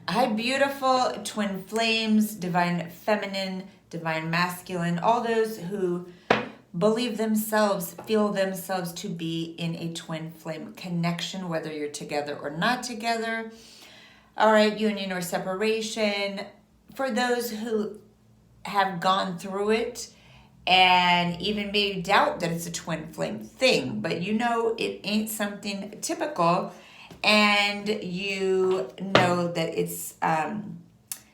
Hi, beautiful twin flames, divine feminine, divine masculine, all those who believe themselves, feel themselves to be in a twin flame connection, whether you're together or not together. All right, union or separation. For those who have gone through it and even maybe doubt that it's a twin flame thing, but you know it ain't something typical, and you know that it's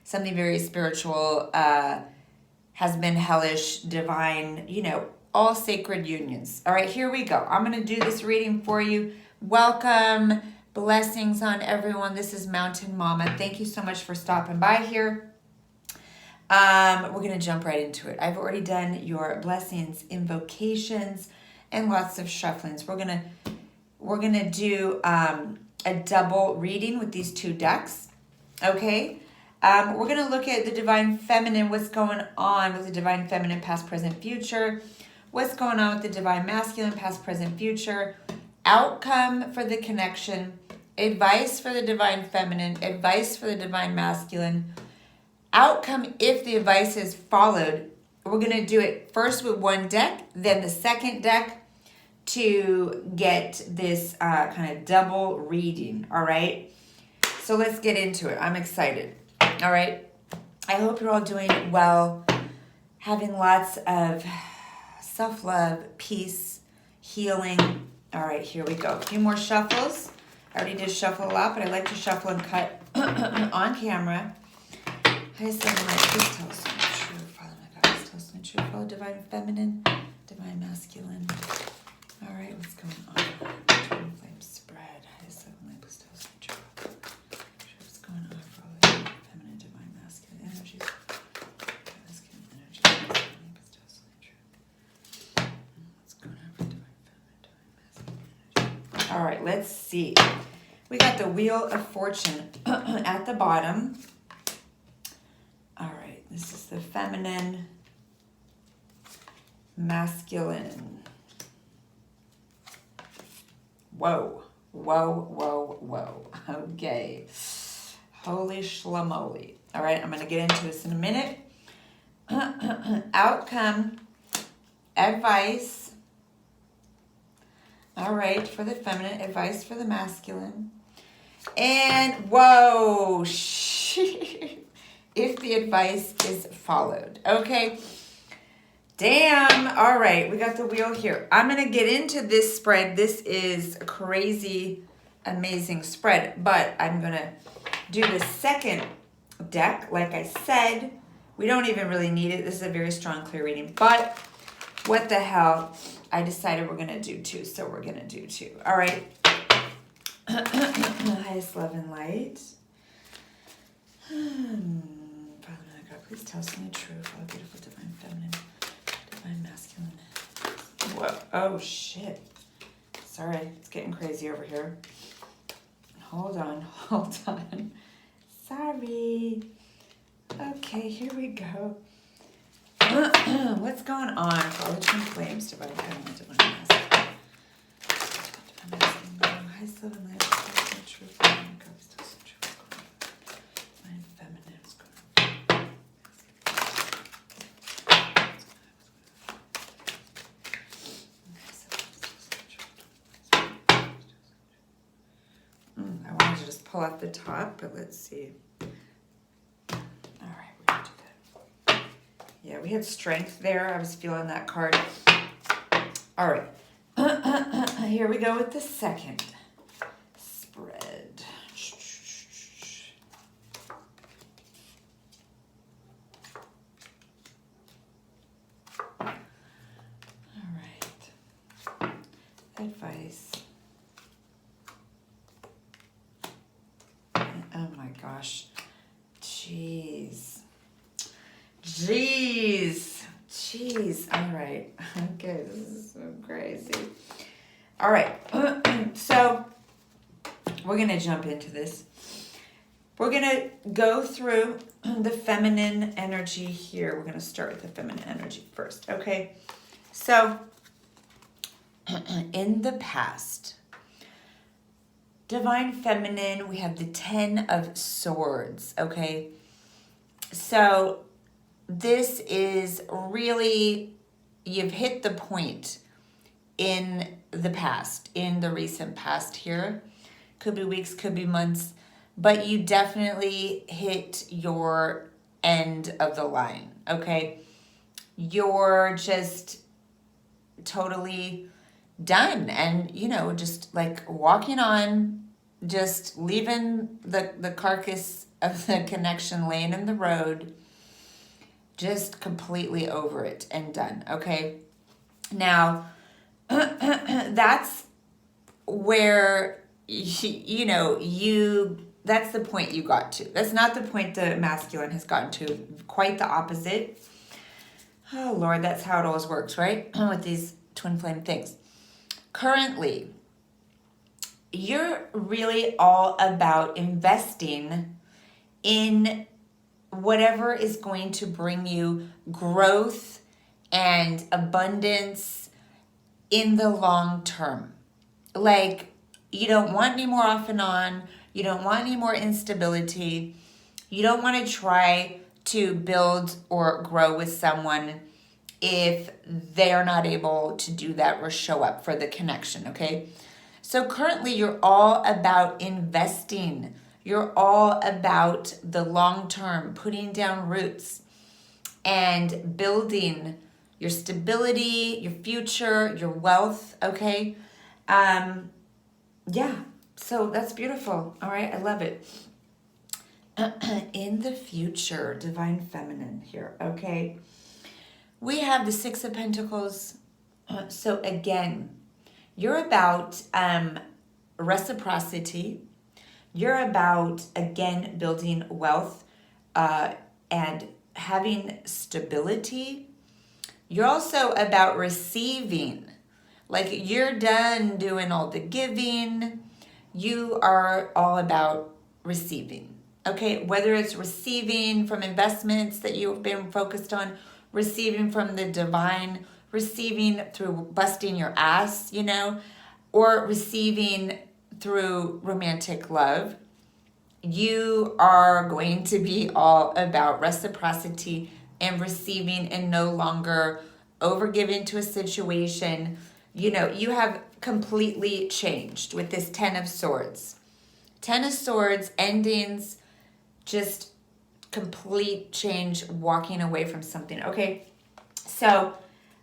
something very spiritual, has been hellish, divine, you know, all sacred unions. All right, here we go. I'm going to do this reading for you. Welcome. Blessings on everyone. This is Mountain Mama. Thank you so much for stopping by here. We're going to jump right into it. I've already done your blessings, invocations, and lots of shufflings. We're going to do a double reading with these two decks. Okay? We're going to look at the divine feminine, what's going on with the divine feminine, past, present, future. What's going on with the divine masculine, past, present, future. Outcome for the connection. Advice for the divine feminine. Advice for the divine masculine. Outcome if the advice is followed. We're going to do it first with one deck, then the second deck to get this kind of double reading. All right? So let's get into it. I'm excited. All right. I hope you're all doing well, having lots of self-love, peace, healing. All right, here we go. A few more shuffles. I already did shuffle a lot, but I like to shuffle and cut on camera. Hi, Sunlight. Please tell us the truth. Father, my God, please tell us the truth. Follow divine feminine, divine masculine. All right, what's going on? Twin flame spread. Hi, Sunlight. Please tell us the truth. What's going on for all the feminine, divine, masculine energies? Masculine energies. Please tell us the truth. What's going on for divine, feminine, divine, masculine energy? All right, let's see. We got the Wheel of Fortune at the bottom. All right, this is the feminine, masculine. Whoa, whoa, whoa, whoa. Okay. Holy schlamoli. All right, I'm going to get into this in a minute. Outcome, advice. All right, for the feminine, advice for the masculine. And whoa, if the advice is followed. Okay. Damn. All right. We got the wheel here. I'm going to get into this spread. This is a crazy, amazing spread. But I'm going to do the second deck. Like I said, we don't even really need it. This is a very strong, clear reading. But what the hell? I decided we're going to do two. So we're going to do two. All right. Highest love and light. Father, my God, please tell us the truth. Oh, beautiful, divine feminine, divine masculine. Whoa. Oh, shit. Sorry, it's getting crazy over here. Hold on. Sorry. Okay, here we go. What's going on for all the twin flames, divine feminine, divine masculine? Divine masculine, highest love and light, please tell us the truth. Oh, my God, please tell us the truth. Divine feminine, what's going on? I wanted to just pull off the top, but let's see. All right, we're going to do that. Yeah, we had strength there. I was feeling that card. All right. Here we go with the second spread. All right. Advice. Oh my gosh. Jeez. All right. Okay, this is so crazy. All right. So we're going to jump into this. We're going to go through the feminine energy here. We're going to start with the feminine energy first. Okay. So in the past, Divine Feminine, we have the 10 of Swords, okay? So this is really, you've hit the point in the past, in the recent past here. Could be weeks, could be months, but you definitely hit your end of the line, okay? You're just totally done, and just like walking on, just leaving the carcass of the connection laying in the road, just completely over it and done, okay? Now that's where that's the point you got to. That's not the point the masculine has gotten to. Quite the opposite. Oh Lord, that's how it always works, right? With these twin flame things. Currently, you're really all about investing in whatever is going to bring you growth and abundance in the long term. Like, you don't want any more off and on. You don't want any more instability. You don't want to try to build or grow with someone if they're not able to do that or show up for the connection, okay? So currently you're all about investing. You're all about the long term, putting down roots and building your stability, your future, your wealth, okay? Yeah, so that's beautiful. All right, I love it. In the future, Divine Feminine here, okay? We have the Six of Pentacles. So again, you're about reciprocity. You're about, again, building wealth and having stability. You're also about receiving. Like, you're done doing all the giving. You are all about receiving. Okay, whether it's receiving from investments that you've been focused on, receiving from the divine, receiving through busting your ass, or receiving through romantic love. You are going to be all about reciprocity and receiving, and no longer overgiving to a situation. You have completely changed with this 10 of Swords. 10 of Swords, endings, just complete change, walking away from something. Okay, so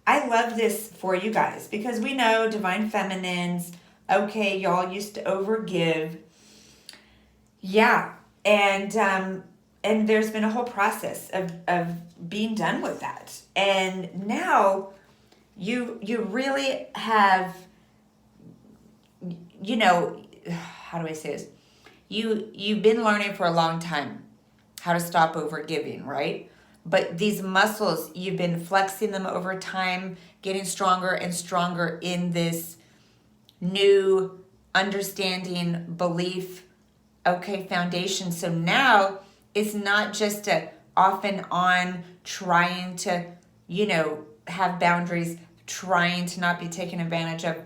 I love this for you guys because we know Divine Feminines, okay, y'all used to overgive. Yeah, and there's been a whole process of being done with that. And now you really have, how do I say this? You've been learning for a long time how to stop over giving, right? But these muscles, you've been flexing them over time, getting stronger and stronger in this new understanding, belief, okay, foundation. So now it's not just a off and on trying to, have boundaries, trying to not be taken advantage of.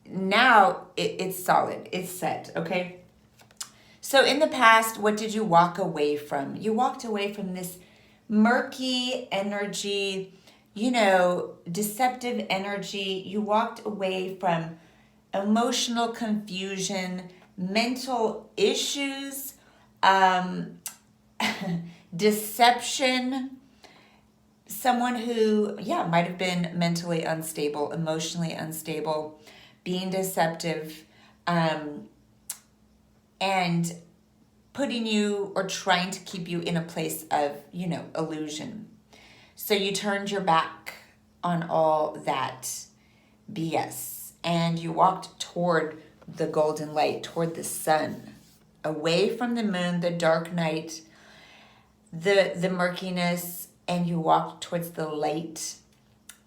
Now it's solid, it's set, okay? So in the past, what did you walk away from? You walked away from this murky energy, deceptive energy. You walked away from emotional confusion, mental issues, deception. Someone who, might have been mentally unstable, emotionally unstable, being deceptive, and putting you or trying to keep you in a place of, illusion. So you turned your back on all that BS and you walked toward the golden light, toward the sun, away from the moon, the dark night, the murkiness, and you walked towards the light,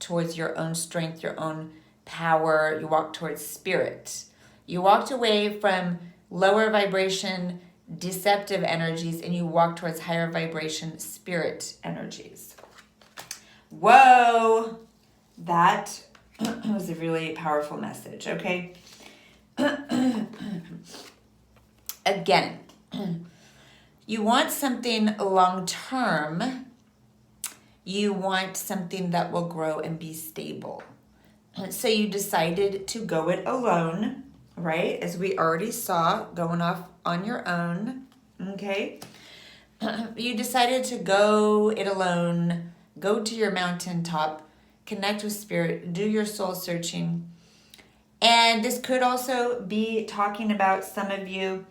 towards your own strength, your own power. You walked towards spirit. You walked away from lower vibration, deceptive energies, and you walk towards higher vibration, spirit energies. Whoa, that was a really powerful message, okay? Again, you want something long-term. You want something that will grow and be stable. So you decided to go it alone, right? As we already saw, going off on your own, okay? You decided to go it alone, go to your mountaintop, connect with spirit, do your soul searching. And this could also be talking about some of you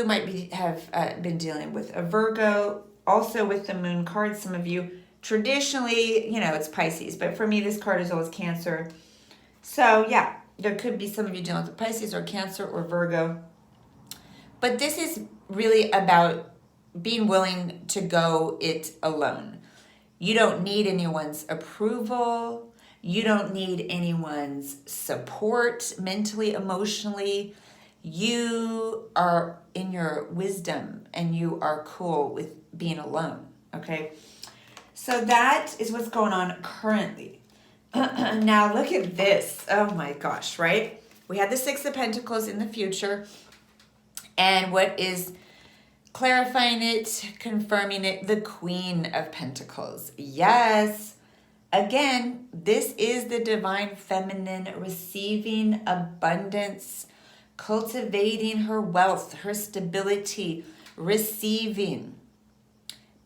might have been dealing with a Virgo, also with the moon card. Some of you, traditionally, it's Pisces, but for me, this card is always Cancer. So yeah, there could be some of you dealing with Pisces or Cancer or Virgo. But this is really about being willing to go it alone. You don't need anyone's approval. You don't need anyone's support mentally, emotionally. You are in your wisdom and you are cool with being alone, okay? So that is what's going on currently. Now look at this. Oh my gosh, right? We had the Six of Pentacles in the future. And what is clarifying it, confirming it? The Queen of Pentacles. Yes. Again, this is the divine feminine receiving abundance, cultivating her wealth, her stability, receiving,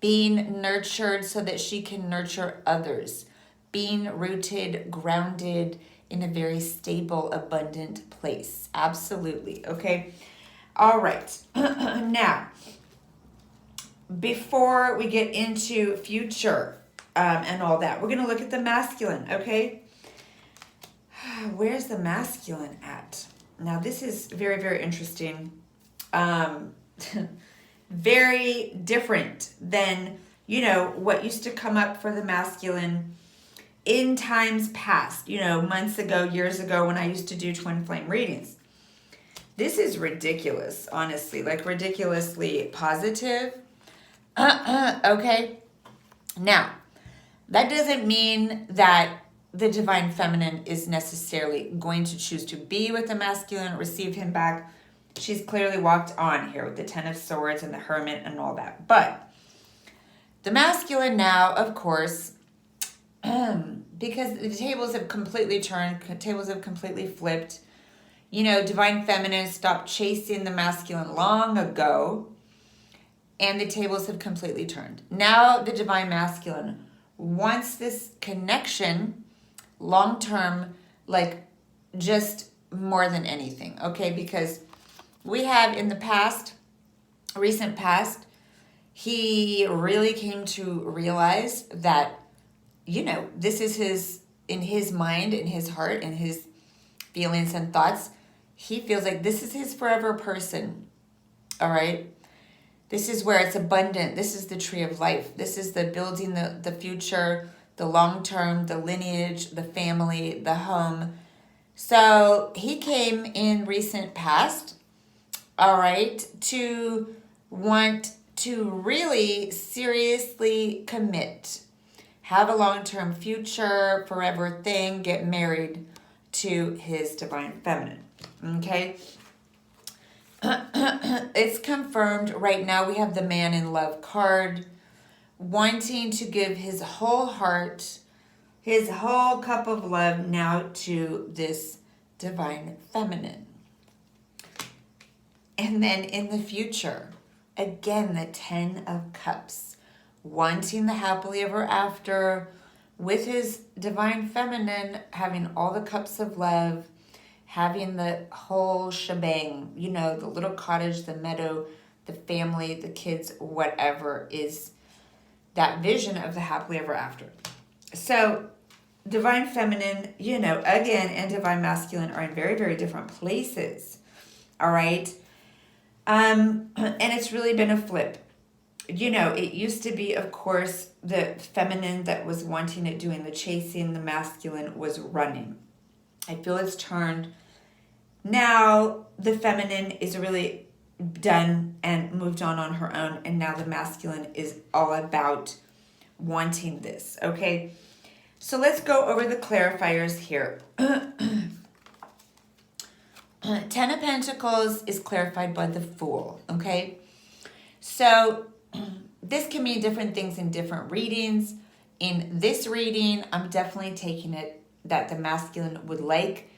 being nurtured so that she can nurture others, being rooted, grounded in a very stable, abundant place. Absolutely. Okay. All right. Now, before we get into future and all that, we're going to look at the masculine. Okay. Where's the masculine at? Now, this is very, very interesting. Very different than, what used to come up for the masculine in times past, months ago, years ago, when I used to do twin flame readings. This is ridiculous, honestly, like ridiculously positive. Okay. Now, that doesn't mean that the divine feminine is necessarily going to choose to be with the masculine, receive him back. She's clearly walked on here with the Ten of Swords and the Hermit and all that. But the masculine now, of course, because the tables have completely turned, tables have completely flipped. Divine feminine stopped chasing the masculine long ago, and the tables have completely turned. Now the divine masculine wants this connection long-term, like just more than anything, okay? Because we have in the past, recent past, he really came to realize that, this is in his mind, in his heart, in his feelings and thoughts, he feels like this is his forever person, all right? This is where it's abundant. This is the tree of life. This is the building the future, the long-term, the lineage, the family, the home. So he came in recent past, all right, to want to really seriously commit, have a long-term future, forever thing, get married to his divine feminine, okay? It's confirmed right now. We have the Man in Love card, wanting to give his whole heart, his whole cup of love now to this divine feminine. And then in the future, again, the Ten of Cups, wanting the happily ever after with his divine feminine, having all the cups of love, having the whole shebang, the little cottage, the meadow, the family, the kids, whatever is that vision of the happily ever after. So divine feminine, again, and divine masculine are in very, very different places. All right. And it's really been a flip. It used to be, of course, the feminine that was wanting it, doing the chasing, the masculine was running. I feel it's turned. Now the feminine is really done and moved on her own, and now the masculine is all about wanting this, okay? So let's go over the clarifiers here. Ten of Pentacles is clarified by the Fool, okay? So this can mean different things in different readings. In this reading, I'm definitely taking it that the masculine would like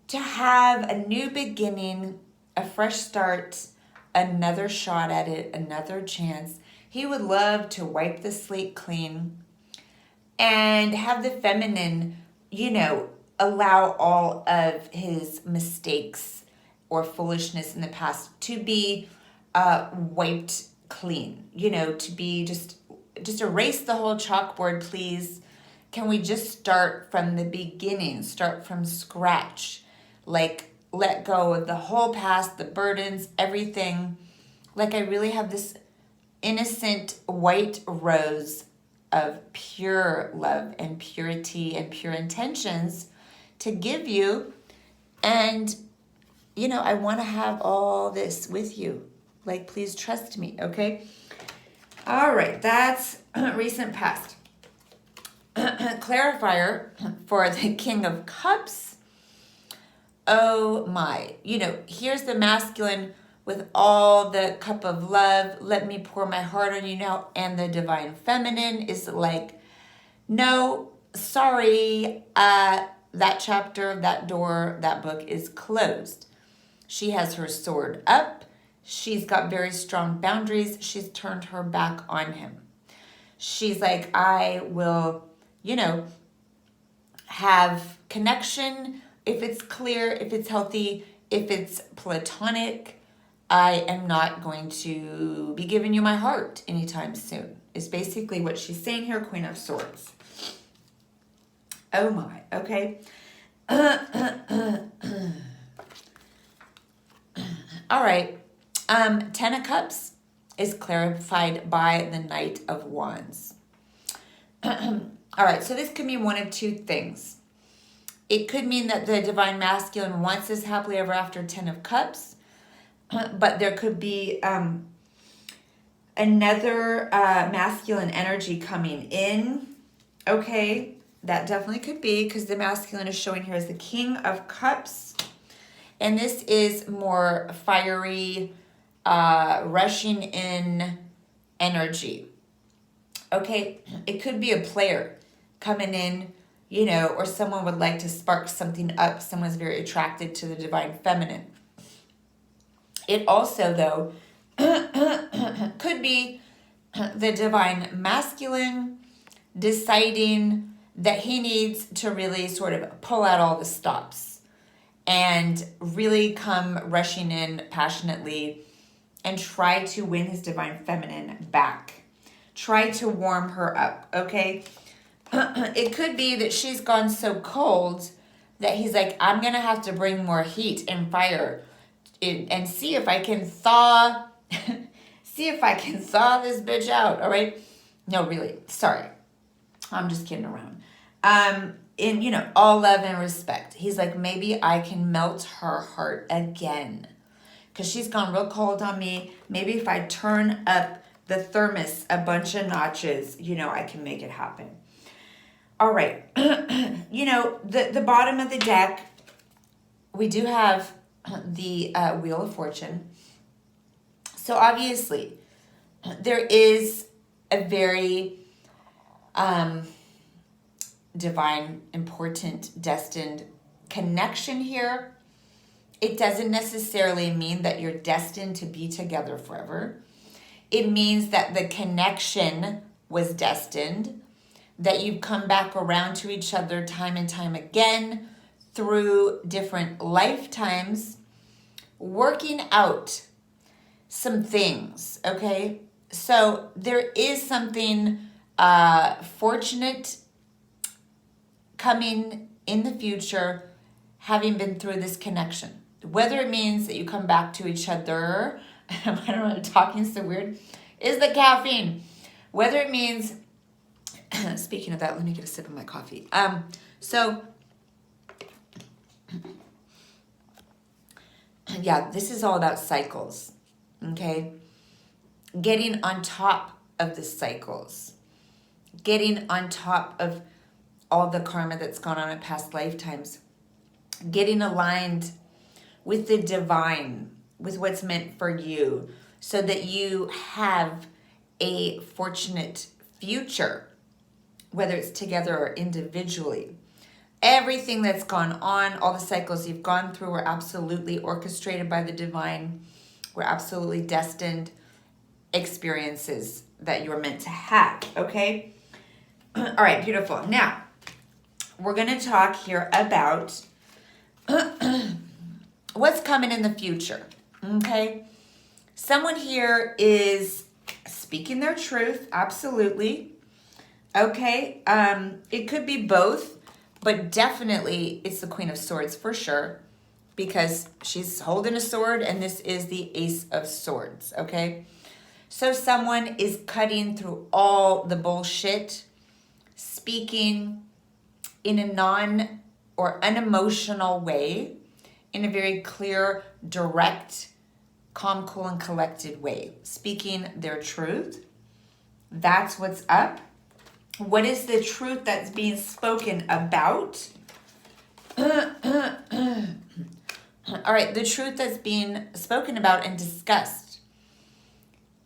to have a new beginning, a fresh start, another shot at it, another chance. He would love to wipe the slate clean and have the feminine, allow all of his mistakes or foolishness in the past to be wiped clean, to be just erase the whole chalkboard, please. Can we just start from the beginning, start from scratch? Like, let go of the whole past, the burdens, everything. Like, I really have this innocent white rose of pure love and purity and pure intentions to give you. And, I want to have all this with you. Like, please trust me, okay? All right, that's recent past. Clarifier for the King of Cups. Oh my, here's the masculine with all the cup of love. Let me pour my heart on you now. And the divine feminine is like, no, sorry, that chapter, that door, that book is closed. She has her sword up. She's got very strong boundaries. She's turned her back on him. She's like, I will, have connection if it's clear, if it's healthy, if it's platonic. I am not going to be giving you my heart anytime soon, is basically what she's saying here, Queen of Swords. Oh my, okay. All right. Ten of Cups is clarified by the Knight of Wands. All right, so this could mean one of two things. It could mean that the divine masculine wants this happily ever after 10 of Cups, but there could be another masculine energy coming in. Okay, that definitely could be, because the masculine is showing here as the King of Cups. And this is more fiery, rushing in energy. Okay, it could be a player coming in, or someone would like to spark something up. Someone's very attracted to the divine feminine. It also, though, could be the divine masculine deciding that he needs to really sort of pull out all the stops and really come rushing in passionately and try to win his divine feminine back. Try to warm her up, okay? It could be that she's gone so cold that he's like, I'm going to have to bring more heat and fire and see if I can thaw this bitch out, all right? No, really, sorry. I'm just kidding around. In all love and respect. He's like, maybe I can melt her heart again, because she's gone real cold on me. Maybe if I turn up the thermos a bunch of notches, I can make it happen. All right. The bottom of the deck, we do have the Wheel of Fortune. So obviously, there is a very divine, important, destined connection here. It doesn't necessarily mean that you're destined to be together forever. It means that the connection was destined, that you've come back around to each other time and time again through different lifetimes, working out some things, okay? So there is something fortunate coming in the future, having been through this connection. Whether it means that you come back to each other, I don't know, I'm talking so weird, is the caffeine. Whether it means, speaking of that, let me get a sip of my coffee. Yeah, this is all about cycles, okay? Getting on top of the cycles. Getting on top of all the karma that's gone on in past lifetimes. Getting aligned with the divine, with what's meant for you, so that you have a fortunate future, whether it's together or individually. Everything that's gone on, all the cycles you've gone through were absolutely orchestrated by the divine. Were absolutely destined experiences that you were meant to have, okay? All right, beautiful. Now, we're going to talk here about what's coming in the future, okay? Someone here is speaking their truth, absolutely, okay? It could be both, but definitely it's the Queen of Swords for sure, because she's holding a sword, and this is the Ace of Swords, okay? So someone is cutting through all the bullshit, speaking in a non or unemotional way, in a very clear, direct, calm, cool, and collected way, speaking their truth. That's what's up. What is the truth that's being spoken about? All right, the truth that's being spoken about and discussed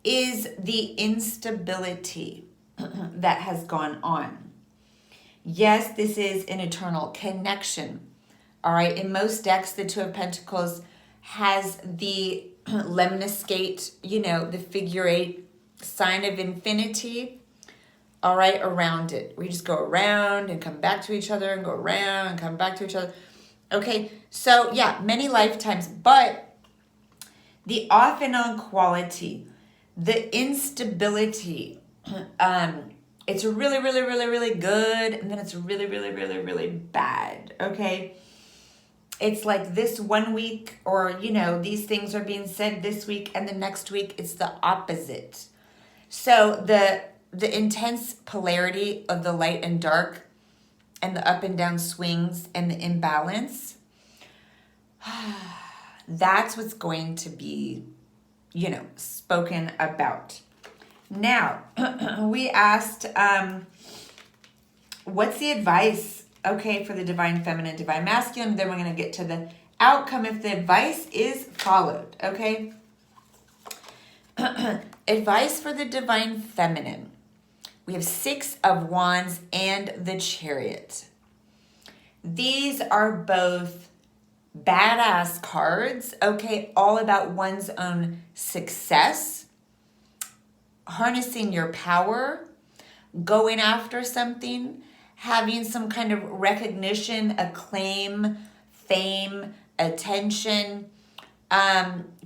is the instability that has gone on. Yes, this is an eternal connection. All right, in most decks, the Two of Pentacles has the lemniscate, the figure 8 sign of infinity, all right, around it. We just go around and come back to each other and go around and come back to each other. Okay, so yeah, many lifetimes, but the off and on quality, the instability, it's really, really, really, really good, and then it's really, really, really, really bad, okay? It's like this one week, or, these things are being said this week, and the next week it's the opposite. So the intense polarity of the light and dark, and the up and down swings, and the imbalance, that's what's going to be, spoken about. Now, we asked, what's the advice, okay, for the divine feminine, divine masculine? Then we're going to get to the outcome if the advice is followed, okay? Advice for the divine feminine. We have 6 of Wands and the Chariot. These are both badass cards, okay, all about one's own success, harnessing your power, going after something, having some kind of recognition, acclaim, fame, attention,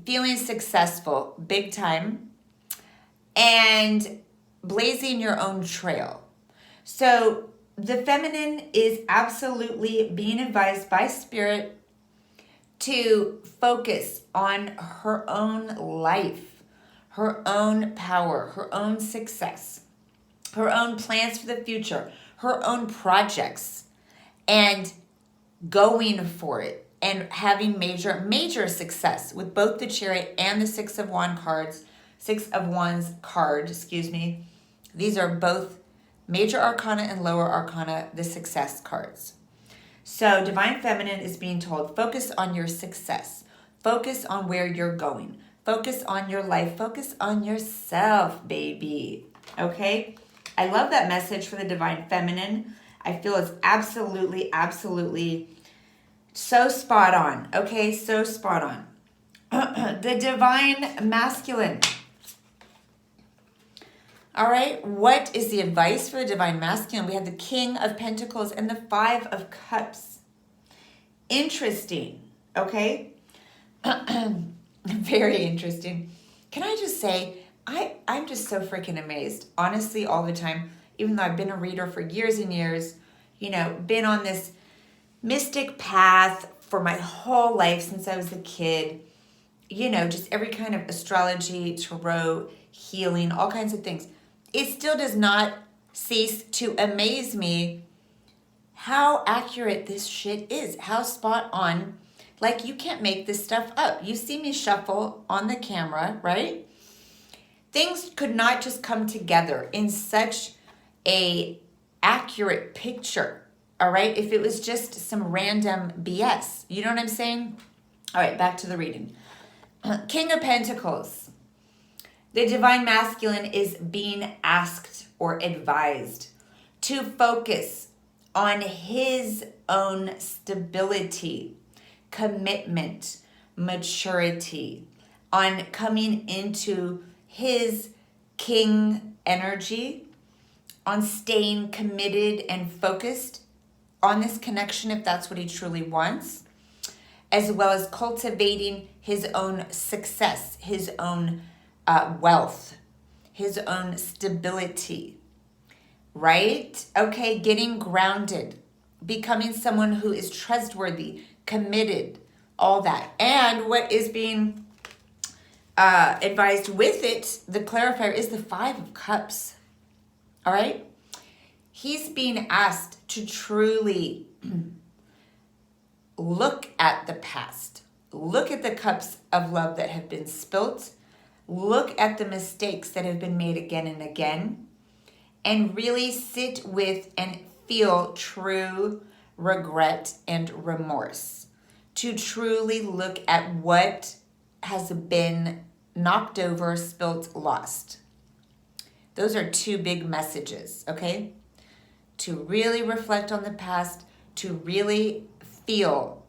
feeling successful, big time, and blazing your own trail. So the feminine is absolutely being advised by Spirit to focus on her own life, her own power, her own success, her own plans for the future, her own projects, and going for it and having major success with both the Chariot and the 6 of Wands card, These are both major arcana and lower arcana, the success cards. So divine feminine is being told, focus on your success. Focus on where you're going. Focus on your life. Focus on yourself, baby. Okay? I love that message for the divine feminine. I feel it's absolutely, absolutely so spot on. Okay? So spot on. The divine masculine. All right, what is the advice for the divine masculine? We have the King of Pentacles and the 5 of Cups. Interesting, okay? Very interesting. Can I just say, I'm just so freaking amazed, honestly, all the time, even though I've been a reader for years and years, been on this mystic path for my whole life since I was a kid, just every kind of astrology, tarot, healing, all kinds of things. It still does not cease to amaze me how accurate this shit is, how spot on. Like, you can't make this stuff up. You see me shuffle on the camera, right? Things could not just come together in such a accurate picture, all right? If it was just some random BS, you know what I'm saying? All right, back to the reading. King of Pentacles. The divine masculine is being asked or advised to focus on his own stability, commitment, maturity, on coming into his king energy, on staying committed and focused on this connection if that's what he truly wants, as well as cultivating his own success, his own wealth, his own stability, right? Okay, getting grounded, becoming someone who is trustworthy, committed, all that. And what is being advised with it, the clarifier, is the Five of Cups, all right? He's being asked to truly look at the past. Look at the cups of love that have been spilt. Look at the mistakes that have been made again and again. And really sit with and feel true regret and remorse. To truly look at what has been knocked over, spilt, lost. Those are two big messages, okay? To really reflect on the past, to really feel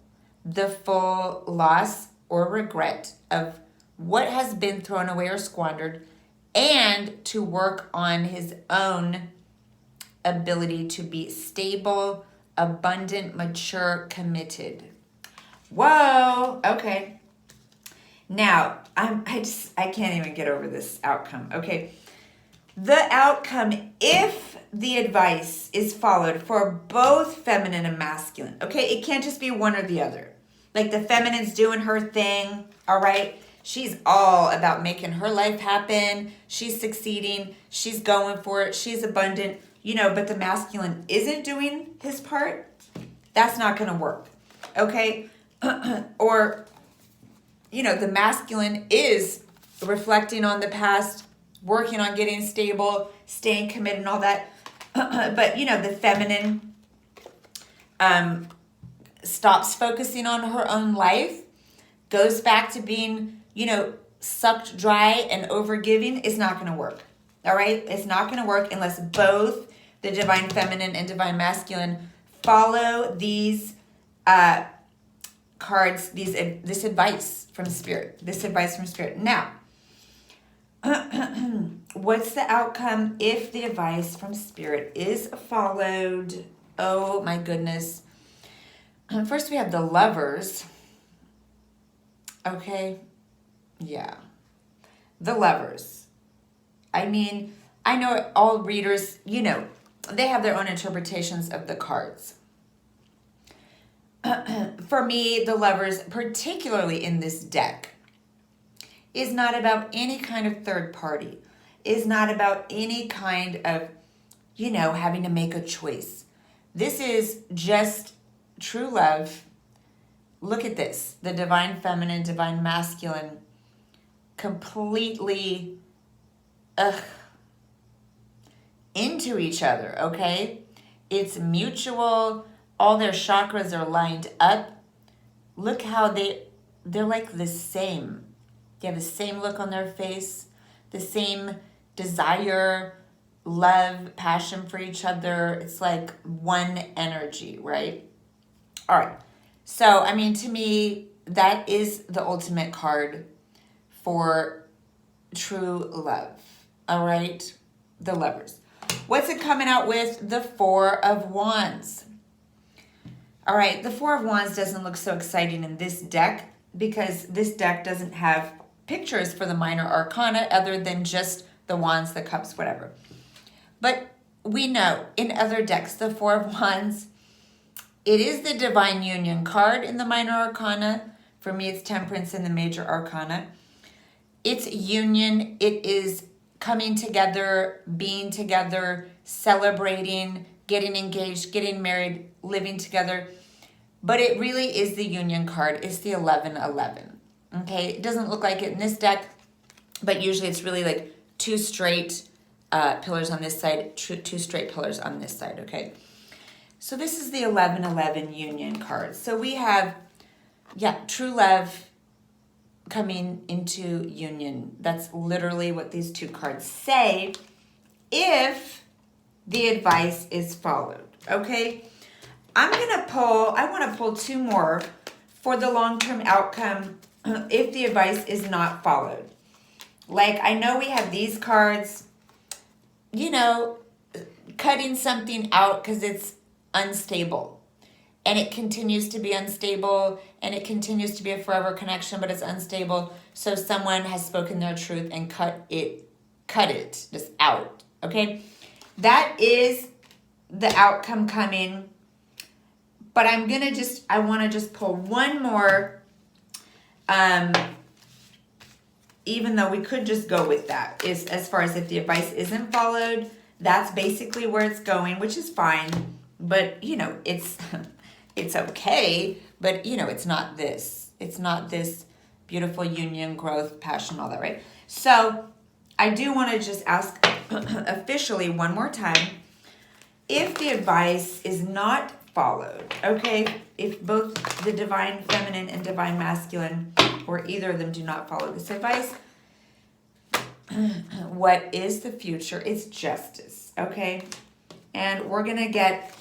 the full loss or regret of what has been thrown away or squandered, and to work on his own ability to be stable, abundant, mature, committed. Whoa, okay. Now, I can't even get over this outcome, okay? The outcome, if the advice is followed for both feminine and masculine, okay? It can't just be one or the other. Like the feminine's doing her thing, all right? She's all about making her life happen. She's succeeding. She's going for it. She's abundant, but the masculine isn't doing his part. That's not going to work, okay? Or, the masculine is reflecting on the past, working on getting stable, staying committed and all that. But, the feminine stops focusing on her own life, goes back to being, sucked dry and overgiving. Is not going to work. All right? It's not going to work unless both the divine feminine and divine masculine follow these cards, this advice from spirit. Now, what's the outcome if the advice from spirit is followed? Oh my goodness. First we have the Lovers. Okay. Yeah. The Lovers. I mean, I know all readers, they have their own interpretations of the cards. For me, the Lovers, particularly in this deck, is not about any kind of third party, is not about any kind of, having to make a choice. This is just true love. Look at this. The divine feminine, divine masculine, completely into each other, okay? It's mutual. All their chakras are lined up. Look how they're like the same. They have the same look on their face, the same desire, love, passion for each other. It's like one energy, right? All right. So, to me, that is the ultimate card for true love. All right? The Lovers. What's it coming out with? The Four of Wands. All right. The Four of Wands doesn't look so exciting in this deck because this deck doesn't have pictures for the minor arcana other than just the wands, the cups, whatever. But we know in other decks, the Four of Wands, it is the divine union card in the minor arcana. For me, it's Temperance in the major arcana. It's union. It is coming together, being together, celebrating, getting engaged, getting married, living together. But it really is the union card. It's the 1111. Okay, it doesn't look like it in this deck, but usually it's really like two straight pillars on this side, two straight pillars on this side, okay? So this is the 1111 union card. So we have true love coming into union. That's literally what these two cards say if the advice is followed. Okay, I want to pull two more for the long-term outcome if the advice is not followed. Like, I know we have these cards, cutting something out because it's unstable. And it continues to be unstable, and it continues to be a forever connection, but it's unstable. So someone has spoken their truth and cut it just out. Okay? That is the outcome coming. But I want to just pull one more, even though we could just go with that, is as far as if the advice isn't followed, that's basically where it's going, which is fine. But, it's okay, but, it's not this. It's not this beautiful union, growth, passion, all that, right? So I do want to just ask officially one more time, if the advice is not followed, okay? If both the divine feminine and divine masculine, or either of them, do not follow this advice, what is the future? It's justice, okay? And we're going to get...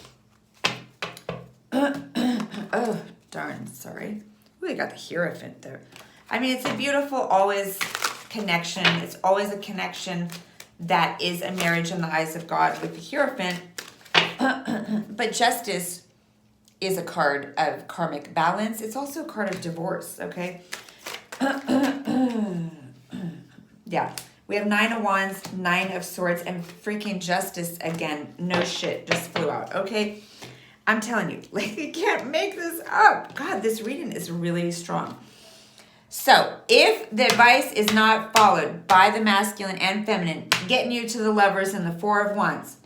oh, darn, sorry. Ooh, I got the Hierophant there. I mean, it's a beautiful, always connection. It's always a connection that is a marriage in the eyes of God with the Hierophant. But justice is a card of karmic balance. It's also a card of divorce, okay? Yeah. We have 9 of Wands, 9 of Swords, and freaking justice again. No shit, just flew out, okay? I'm telling you, you can't make this up. God, this reading is really strong. So, if the advice is not followed by the masculine and feminine, getting you to the Lovers and the 4 of Wands,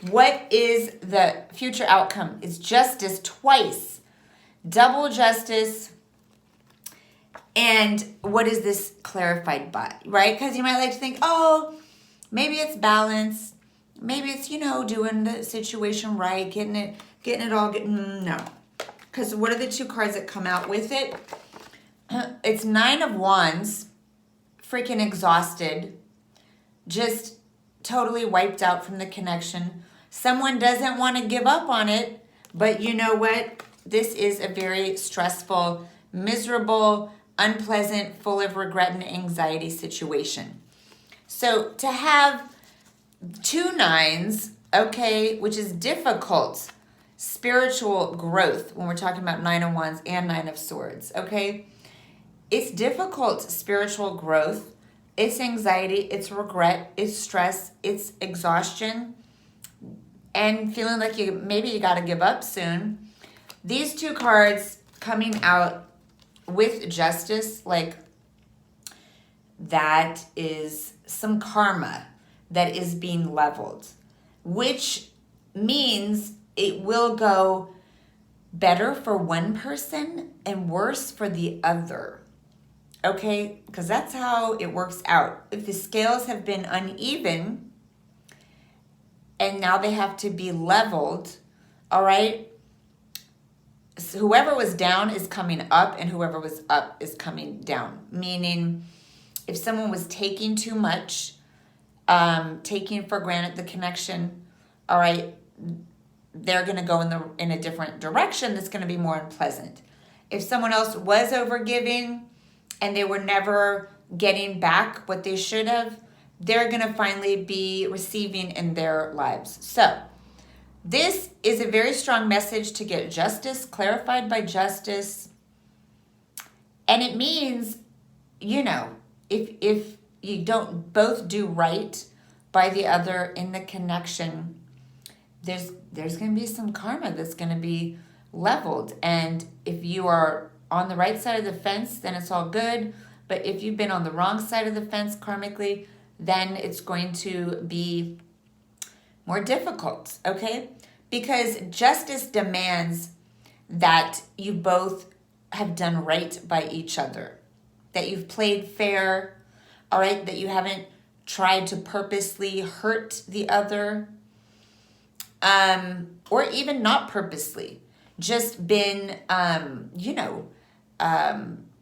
what is the future outcome? It's justice twice. Double justice. And what is this clarified by, right? Because you might like to think, oh, maybe it's balance. Maybe it's, doing the situation right, getting it all. No. Because what are the two cards that come out with it? It's 9 of Wands, freaking exhausted, just totally wiped out from the connection. Someone doesn't want to give up on it, but you know what? This is a very stressful, miserable, unpleasant, full of regret and anxiety situation. So to have 2 9s, okay, which is difficult, spiritual growth when we're talking about 9 of Wands and 9 of Swords, okay? It's difficult spiritual growth. It's anxiety, it's regret, it's stress, it's exhaustion, and feeling like maybe you got to give up soon. These two cards coming out with justice, like that is some karma that is being leveled, which means it will go better for one person and worse for the other. Okay, because that's how it works out. If the scales have been uneven and now they have to be leveled, all right, so whoever was down is coming up and whoever was up is coming down. Meaning if someone was taking too much, taking for granted the connection, all right, they're going to go in a different direction that's going to be more unpleasant. If someone else was overgiving and they were never getting back what they should have, they're going to finally be receiving in their lives. So this is a very strong message to get justice clarified by justice. And it means, if you don't both do right by the other in the connection, there's going to be some karma that's going to be leveled. And if you are on the right side of the fence, then it's all good. But if you've been on the wrong side of the fence karmically, then it's going to be more difficult, okay? Because justice demands that you both have done right by each other, that you've played fair, all right, that you haven't tried to purposely hurt the other, or even not purposely, just been,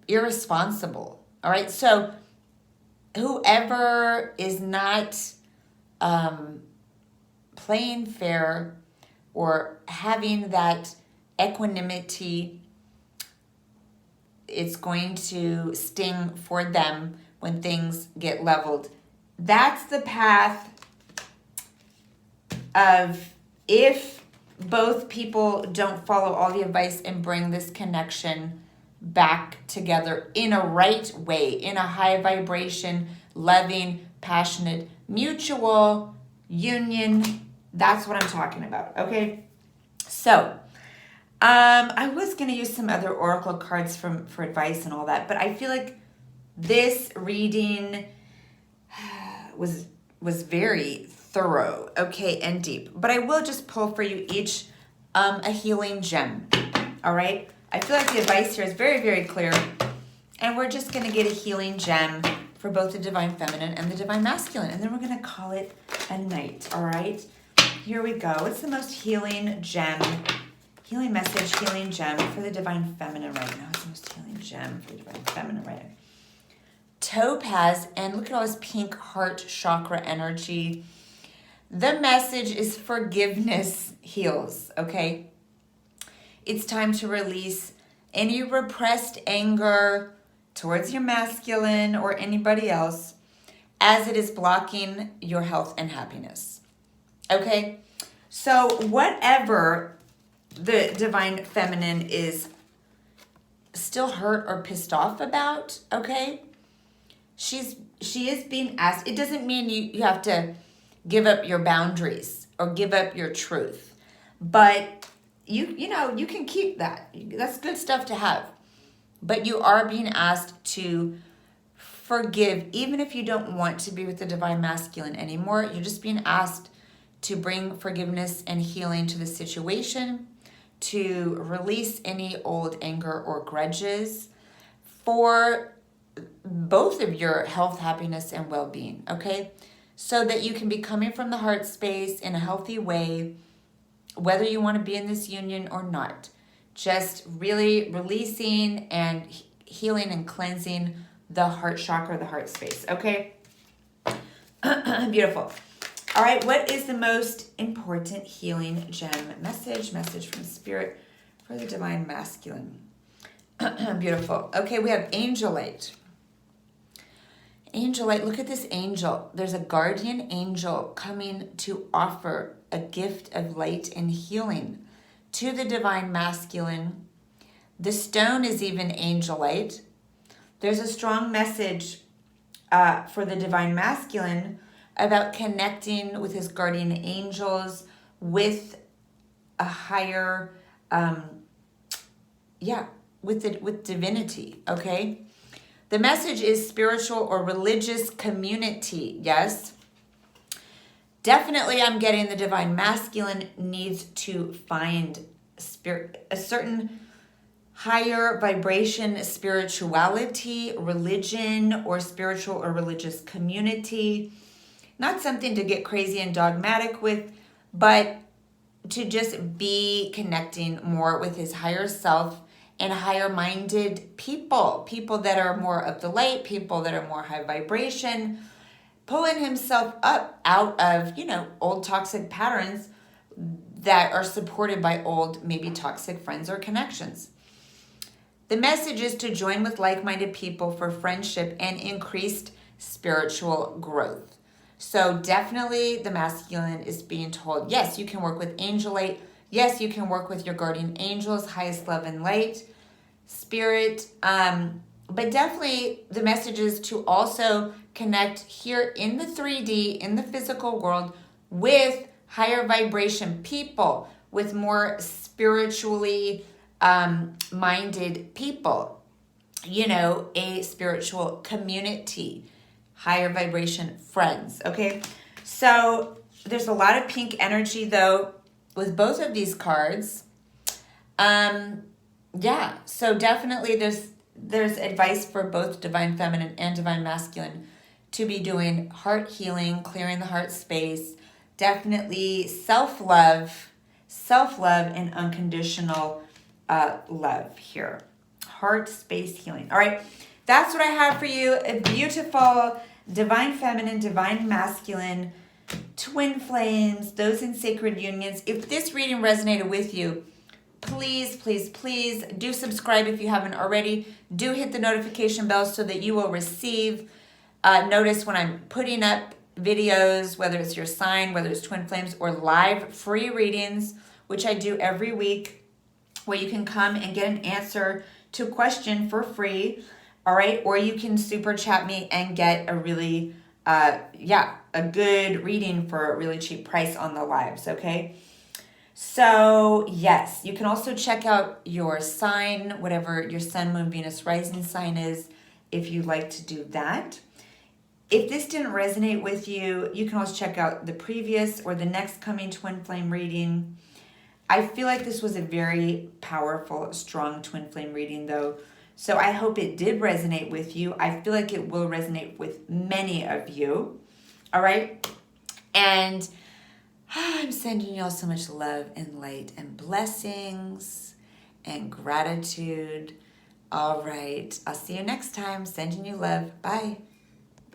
irresponsible. All right. So whoever is not playing fair or having that equanimity, it's going to sting for them when things get leveled. That's the path of, if both people don't follow all the advice and bring this connection back together in a right way, in a high vibration, loving, passionate, mutual union. That's what I'm talking about, okay? So, I was going to use some other oracle cards for advice and all that, but I feel like this reading was very thorough, okay, and deep. But I will just pull for you each a healing gem, all right? I feel like the advice here is very, very clear, and we're just going to get a healing gem for both the divine feminine and the divine masculine, and then we're going to call it a night, all right? Here we go. What's the most healing gem? Healing message, healing gem for the divine feminine right now. What's the most healing gem for the divine feminine right now? Topaz, and look at all this pink heart chakra energy. The message is forgiveness heals, okay? It's time to release any repressed anger towards your masculine or anybody else, as it is blocking your health and happiness. Okay? So whatever the divine feminine is still hurt or pissed off about, okay? She is being asked. It doesn't mean you have to give up your boundaries or give up your truth. But you know, you can keep that. That's good stuff to have. But you are being asked to forgive, even if you don't want to be with the divine masculine anymore. You're just being asked to bring forgiveness and healing to the situation, to release any old anger or grudges for both of your health, happiness, and well-being, okay? So that you can be coming from the heart space in a healthy way, whether you want to be in this union or not. Just really releasing and healing and cleansing the heart chakra, the heart space, okay? Beautiful. All right, what is the most important healing gem? Message from Spirit for the divine masculine. Beautiful. Okay, we have angel light. Angel light, look at this angel. There's a guardian angel coming to offer a gift of light and healing to the divine masculine. The stone is even angel light. There's a strong message for the divine masculine about connecting with his guardian angels, with a higher, with divinity, okay? The message is spiritual or religious community, yes? Definitely I'm getting the divine masculine needs to find a certain higher vibration, spirituality, religion, or spiritual or religious community. Not something to get crazy and dogmatic with, but to just be connecting more with his higher self and higher-minded people that are more of the light, people that are more high vibration, pulling himself up out of, old toxic patterns that are supported by old, maybe toxic friends or connections. The message is to join with like-minded people for friendship and increased spiritual growth. So definitely the masculine is being told, yes, you can work with angel light. Yes, you can work with your guardian angels, highest love and light, spirit. But definitely the message is to also connect here in the 3D, in the physical world, with higher vibration people, with more spiritually minded people, a spiritual community, higher vibration friends, okay? So there's a lot of pink energy, though, with both of these cards. So definitely there's advice for both divine feminine and divine masculine to be doing heart healing, clearing the heart space, definitely self-love and unconditional love here. heart space healing. All right, that's what I have for you. A beautiful divine feminine, divine masculine, twin flames, those in sacred unions. If this reading resonated with you, please, please, please do subscribe if you haven't already. Do hit the notification bell so that you will receive notice when I'm putting up videos, whether it's your sign, whether it's twin flames, or live free readings, which I do every week, where you can come and get an answer to a question for free. All right, or you can super chat me and get a really a good reading for a really cheap price on the lives. Okay, so yes, you can also check out your sign, whatever your sun, moon, Venus, rising sign is, if you'd like to do that. If this didn't resonate with you, you can also check out the previous or the next coming twin flame reading. I feel like this was a very powerful, strong twin flame reading though. So I hope it did resonate with you. I feel like it will resonate with many of you. All right. And I'm sending you all so much love and light and blessings and gratitude. All right. I'll see you next time. Sending you love. Bye.